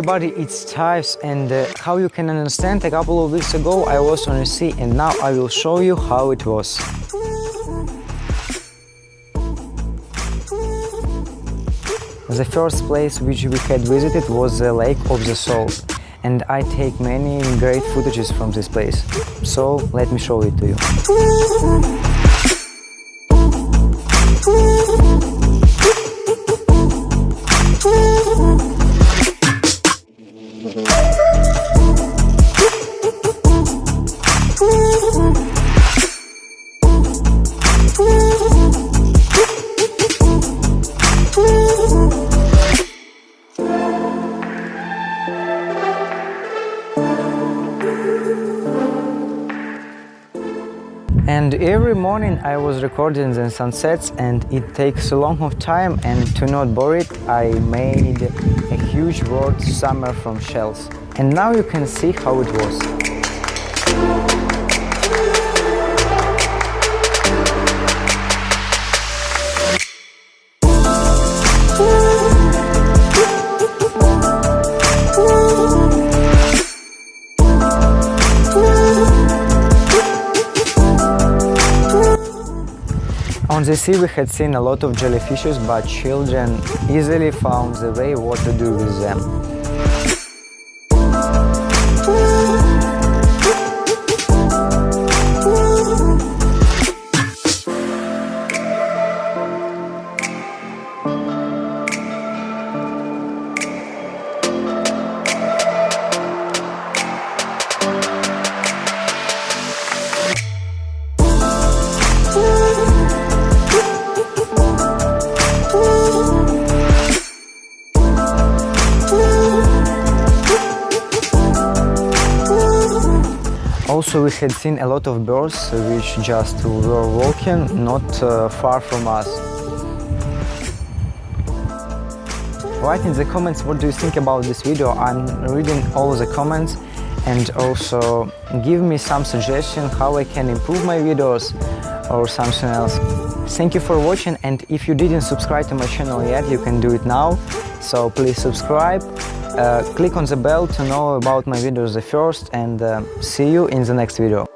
everybody, it's Tayvs, and how you can understand, a couple of weeks ago I was on the sea and now I will show you how it was. The first place which we had visited was the Lake of the Soul, and I take many great footages from this place, so let me show it to you. And every morning I was recording the sunsets, and it takes a long of time, and to not bore it I made a huge word "summer" from shells. And now you can see how it was. On the sea we had seen a lot of jellyfishes, but children easily found the way what to do with them. Also, we had seen a lot of birds which just were walking not far from us. Write in the comments what do you think about this video. I'm reading all the comments, and also give me some suggestion how I can improve my videos or something else. Thank you for watching, and if you didn't subscribe to my channel yet, you can do it now. So please subscribe. Click on the bell to know about my videos the first, and see you in the next video.